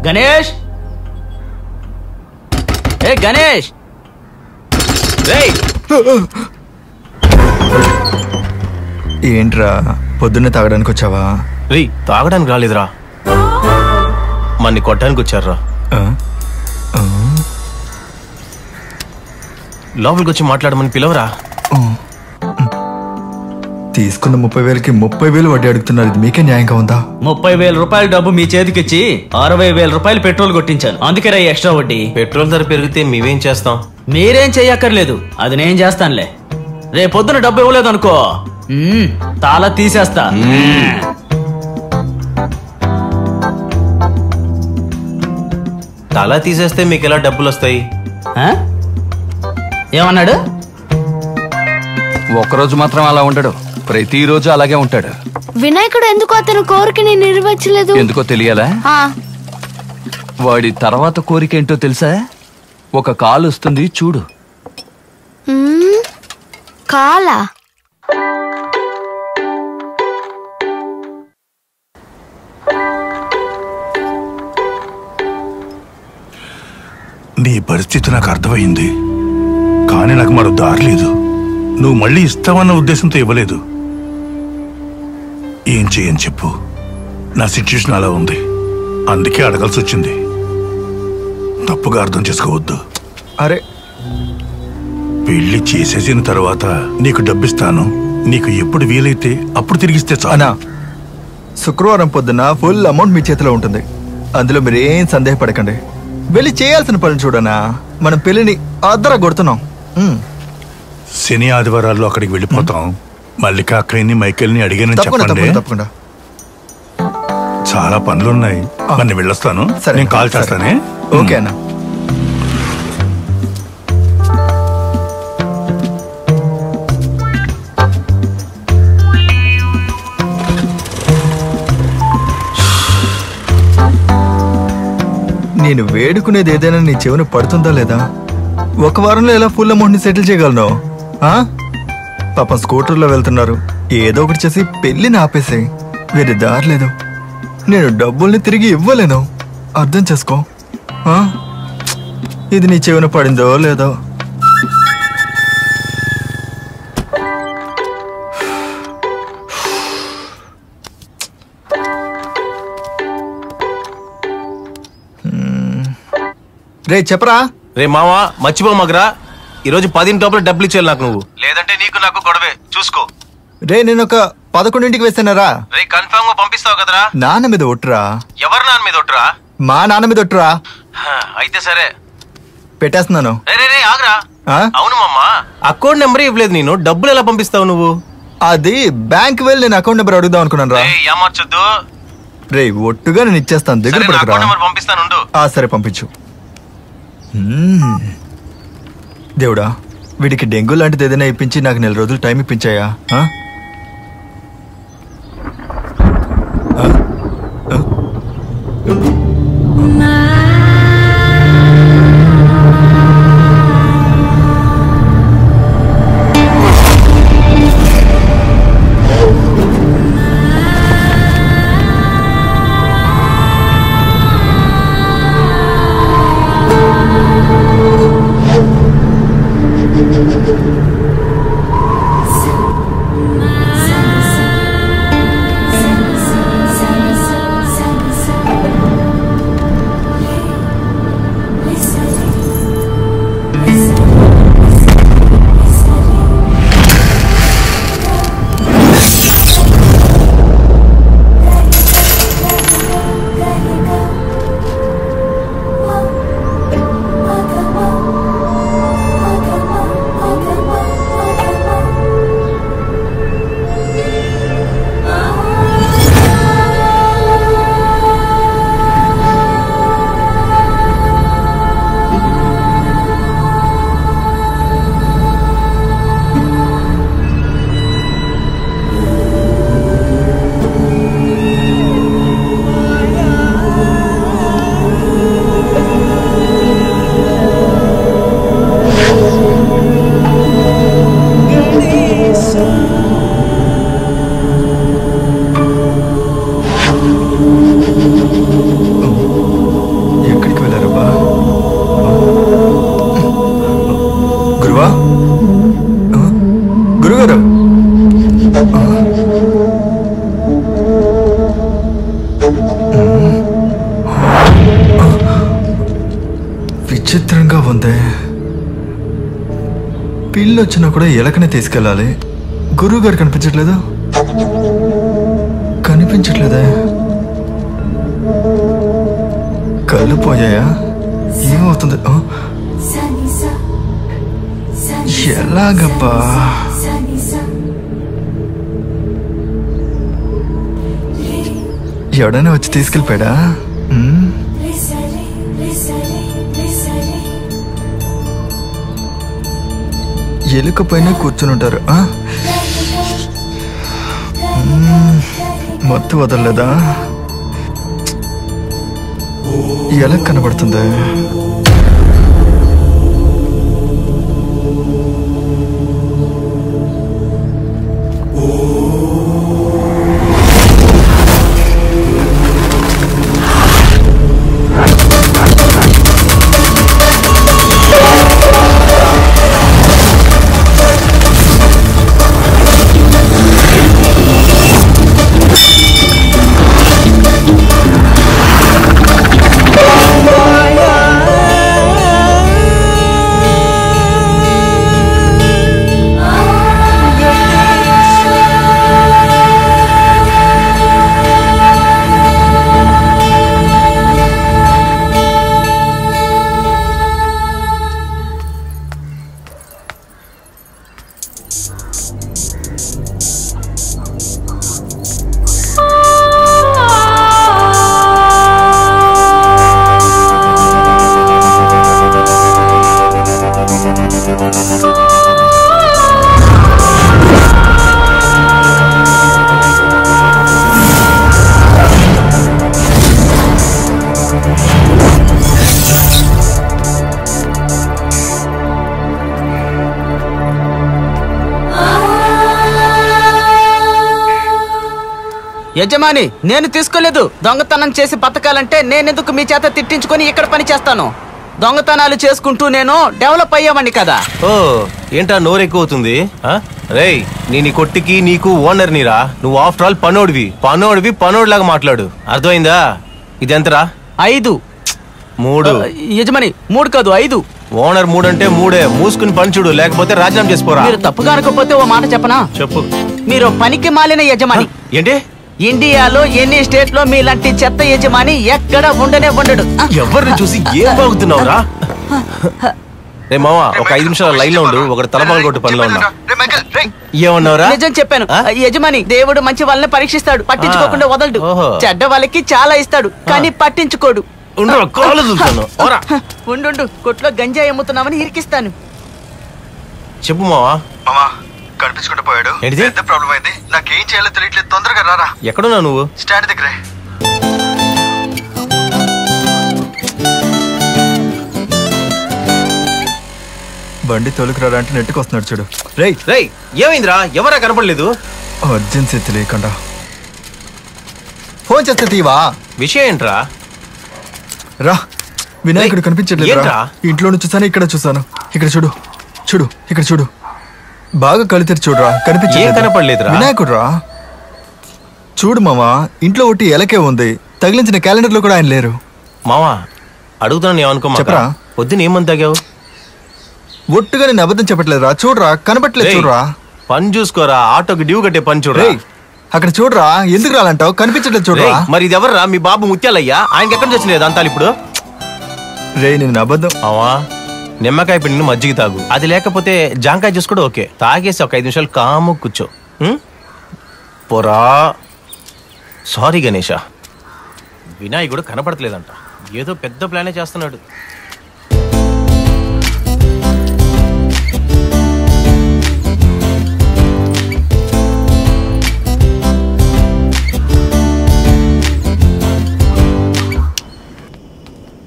గణేష్, ఏ గణేష్, ఏంట్రా పొద్దున్నే తాగడానికి వచ్చావా? రే తాగడానికి రాలేదురా, మన్ని కొట్టడానికి వచ్చారా. లోపలికి వచ్చి మాట్లాడమని పిలవరా. తీసుకున్న 30,000కి 30,000 వడ్డీ అడుగుతున్నారు. ఇది మీకే న్యాయంగా ఉందా? 30,000 రూపాయల డబ్బు మీ చేతికిచ్చి 60,000 రూపాయలు పెట్రోల్ కొట్టించాను. అందుకే రా ఎక్స్ట్రా వడ్డీ. పెట్రోల్ ధర పెరిగితే మేమేం చేస్తాం? మీరేం చెయ్యక్కర్లేదు, అది నేను చేస్తానులే. రేపు పొద్దున డబ్బు ఇవ్వలేదు అనుకో తాళ తీసేస్తా. తాళా తీసేస్తే మీకు ఎలా డబ్బులు వస్తాయి? ఏమన్నాడు? ఒకరోజు మాత్రం అలా ఉండడు, ప్రతిరోజు అలాగే ఉంటాడు. వినాయకుడు ఎందుకు అతని కోరికని నెరవేర్చలేదు? ఎందుకో తెలియాలా? వాడి తర్వాత కోరిక ఏంటో తెలుసా? ఒక కాలు వస్తుంది చూడు. కాలా? నీ పరిస్థితి నాకు అర్థమైంది, కానీ నాకు మరో దారి లేదు. నువ్వు మళ్ళీ ఇస్తావన్న ఉద్దేశంతో ఇవ్వలేదు. ఏం చేయని చెప్పు, నా సిచ్యుయేషన్ అలా ఉంది, అందుకే అడగాల్సి వచ్చింది. తప్పుగా అర్థం చేసుకోవద్దు. అరే పెళ్లి చేసేసిన తర్వాత నీకు డబ్బిస్తాను, నీకు ఎప్పుడు వీలైతే అప్పుడు తిరిగిస్తే చాలు. శుక్రవారం పొద్దున ఫుల్ అమౌంట్ మీ చేతిలో ఉంటుంది, అందులో మీరేం సందేహపడకండి. వెళ్ళి చేయాల్సిన పని చూడనా, మనం పెళ్లిని అద్దరా కొడుతున్నాం. శని ఆదివారాల్లో అక్కడికి వెళ్ళిపోతాం. మల్లిక అక్కయ్యని మైకేల్ని అడిగానని చెప్పండి. తప్పకుండా. చాలా పనులున్నాయి, మరి వెళ్ళొస్తాను. నేను కాల్ చేస్తానే. ఓకే అన్న. నేను వేడుకునేది ఏదైనా నీ చెవిన పడుతుందా లేదా? ఒక వారంలో ఎలా ఫుల్ అమౌంట్ ని సెటిల్ చేయగలను? పాపం స్కూటర్లో వెళ్తున్నారు, ఏదో ఒకటి చేసి పెళ్లిని ఆపేసి. వేరే దారి లేదు, నేను డబ్బుల్ని తిరిగి ఇవ్వలేను. అర్థం చేసుకో. ఇది నీ చెవిన పడిందో లేదో. రే చెప్పరా. రే మావా, మర్చిపోమగరా, ఈరోజు 10 లోపల డబ్బులు ఇచ్చేయాలి నాకు నువ్వు, లేదంటే నీకు నాకు గొడవే. చూసుకో. రే నేను ఒక 11ంటికి వేస్తానరా. రే కన్ఫర్మ్ గా పంపిస్తావు కదరా? నాన్న మీద ఒట్టురా. ఎవరు నాన్న మీద ఒట్టురా? మా నాన్న మీద ఒట్టురా. అయితే సరే, పెట్టేస్తున్నాను. రే ఆగరా. అవును మామ్మా, అకౌంట్ నెంబర్ ఇవ్వలేదు నేను, డబ్బులు ఎలా పంపిస్తావు నువ్వు? అది బ్యాంక్ వెళ్ళి నేను అకౌంట్ నెంబర్ అడుగుదాం అనుకున్నాను రా. ఏమొచ్చొద్దు రే, ఒట్టుగా నేను ఇచ్చేస్తాను, దగ్గర పంపిస్తాను. సరే పంపించు. దేవుడా, వీడికి డెంగ్యూ లాంటిది ఏదైనా ఇప్పించి నాకు 4 రోజులు టైం ఇప్పించాయా? కొత్తగా ఉంది. పిల్లి వచ్చినా కూడా ఎలకనే తీసుకెళ్ళాలి. గురువు గారు కనిపించట్లేదు. కనిపించట్లేదే. కళ్ళు పోయాయా? ఏమవుతుంది? ఎలాగబ్బా? ఎవడైనా వచ్చి తీసుకెళ్ళిపోయాడా? ఎలుక పైన కూర్చుని ఉంటారు. మత్తు వదలలేదా? ఎలా కనబడుతుంది? యజమాని, నేను తీసుకోలేదు. దొంగతనం చేసి బతకాలంటే నేనెందుకు మీ చేత తిట్టించుకొని ఇక్కడ పని చేస్తాను? దొంగతనాలు చేసుకుంటూ నేను డెవలప్ అయ్యామండి కదా. ఓ ఏంటా నోరెక్కువ అవుతుంది? రేయ్, నీ కొట్టికి నీకు ఓనర్ నీరా. నువ్వు ఆఫ్టర్ ఆల్ పనోడిలాగా మాట్లాడు. అర్థమైందా? ఇదెంతరా? 5. 3. యజమాని 3 కాదు 5. ఓనర్ 3 అంటే 3. మూసుకుని పని చూడు, లేకపోతే రాజీనామా చేసుకోరా. మీరు తప్పుగా అనుకోకపోతే ఓ మాట చెప్పనా? చెప్పు. మీరు పనికి మాలిన యజమాని. ఏంటి? ఇండియాలో ఎన్ని స్టేట్ లో మీలాంటి చెత్త యజమాని ఎక్కడ ఉండనే ఉండడు. ఎవరిని చూసి ఏం బాగుతున్నావురా? రే మామ, ఒక 5 నిమిషాలు లైన్ లో ఉండు. ఒకటి తలపగలు కొట్టు పనిలో ఉన్నా. ఏమన్నావురా? నిజం చెప్పాను. యజమాని, దేవుడు మంచి వాళ్ళని పరీక్షిస్తాడు, పట్టించుకోకుండా వదలడు. చెడ్డ వాళ్ళకి చాలా ఇస్తాడు, కానీ పట్టించుకోడు. ఉండు, కొట్లో గంజాయి అమ్ముతున్నామని ఇరికిస్తాను. చెప్పు మావా. కనిపించకుండా పోయాడు. పెద్ద ప్రాబ్లం అయింది. నాకేం చేయాలో తెలియట్లేదు. తొందరగా రారా. ఎక్కడున్నా నువ్వు? స్టాండ్ దగ్గరే. బండి తోలుకురారా అంటే నెట్టుకు వస్తున్నాడు చూడు. రేయ్ ఏమైందిరా? ఎవరా కనపడలేదు? అర్జెన్సీ తెలియకుండా ఫోన్ చేస్తే తీవా. విషయం ఏంట్రా? రా. వినాయకుడు కనిపించట్లేదు. ఇంట్లో నుంచి చూసాను, ఇక్కడ చూసాను. ఇక్కడ చూడు, ఇక్కడ చూడు. బాగా కళ్ళు తెరిచి చూడరా. కనపడలేదురా. వినాయకుడు రా. చూడు మామా, ఇంట్లో ఒకటి ఎలకే ఉంది. తగిలించిన క్యాలెండర్ లో కూడా ఆయన లేరు. మావా అడుగుతాను, ఏమనుకోమా. చెప్పరా. పొద్దున ఏమని తాగావు? ఒట్టుగా నేను అబద్ధం చెప్పట్లేదురా. చూడరా, కనపట్లేదు. చూడరా. పని చూసుకోరా. ఆటోకి డ్యూ కట్టే పని చూడరా. అక్కడ చూడరా. ఎందుకు రాలంటావు? కనిపించట్లేదు. చూడరా. మరి ఇది ఎవర్రా? మీ బాబు ముత్యాలయ్యా. ఆయనకి ఎక్కడ వచ్చినది అంతాలు ఇప్పుడు? రే, నేను అబద్ధం. అవా, నిమ్మకాయ పిండిని మజ్జిగ తాగు. అది లేకపోతే జాంకాయ జ్యూస్ కూడా ఓకే. తాగేసి ఒక 5 నిమిషాలు కాము కూర్చో. పోరా. సారీ గణేష, వినాయకుడు కనపడట్లేదంట. ఏదో పెద్ద ప్లానే చేస్తున్నాడు.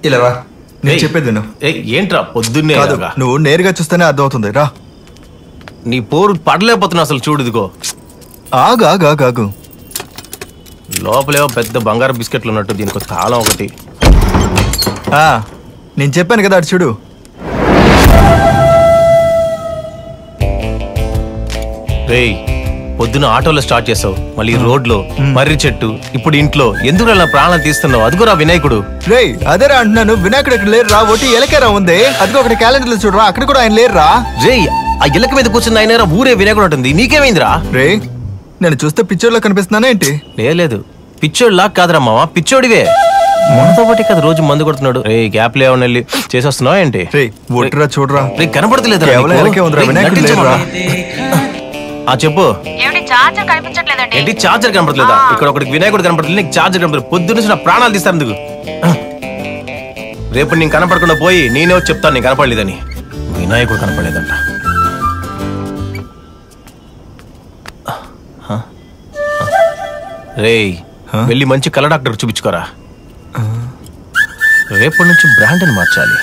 ఇలా రా. నేను చెప్పేది ఏంట్రా పొద్దున్నే? నువ్వు నేరుగా చూస్తేనే అర్థమవుతుంది. రా. నీ పోరు పడలేకపోతున్నా అసలు. చూడు ఇదిగో. ఆగు. లోపలేవో పెద్ద బంగారు బిస్కెట్లు ఉన్నట్టు. దీనికి తాళం ఒకటి. నేను చెప్పాను కదా, అటు చూడు. రేయ్, పొద్దున ఆటోలో స్టార్ట్ చేసావు, మళ్ళీ రోడ్లో, మర్రి చెట్టు, ఇప్పుడు ఇంట్లో. ఎందుకు నా ప్రాణాలు తీస్తున్నావు? అదిగోరా వినాయకుడు. రే అదేరా అంటున్నాను, వినాయకుడు ఇక్కడ లేరురా, ఒకటి ఎలకేరా ఉంది. అదిగో ఒకటి క్యాలెండర్ లో చూడరా, అక్కడ కూడా ఆయన లేరురా. రే ఆ ఎలక మీద కూర్చుంది ఆయన, ఊరే వినాయకుడు ఉంటుంది. నీకేమైందిరా? రే నేను చూస్తే పిక్చర్లో కనిపిస్తున్నానా ఏంటి? లేదు పిచ్చోడు లాక్ కాదురా మావా, పిచ్చోడివే. మనతో పాటే కదా రోజు మందు కొడుతున్నాడు. రే గ్యాప్ లేవని వెళ్ళి చేసేస్తున్నావా ఏంటి? రే ఒట్టిరా చూడరా, రే కనపడతలేదు. కేవలం ఎలకే ఉందిరా, వినాయకుడు లేరురా. చెప్పు ఏంటి చార్జర్ కనపడలేదా? ఇక్కడ ఒకటి వినాయకుడు కనపడలేదు, నీకు చార్జర్ కనపడలేదు. పొద్దు నుంచి నా ప్రాణాలు తీస్తారు ఎందుకు? రేపు నేను కనపడకుండా పోయి నేనే వచ్చి చెప్తాను నీకు కనపడలేదని. వినాయకుడు కనపడలేదంట. రే వెళ్ళి మంచి కళ్ళ డాక్టర్ చూపించుకోరా. రేపటి నుంచి బ్రాండ్ అని మార్చాలి.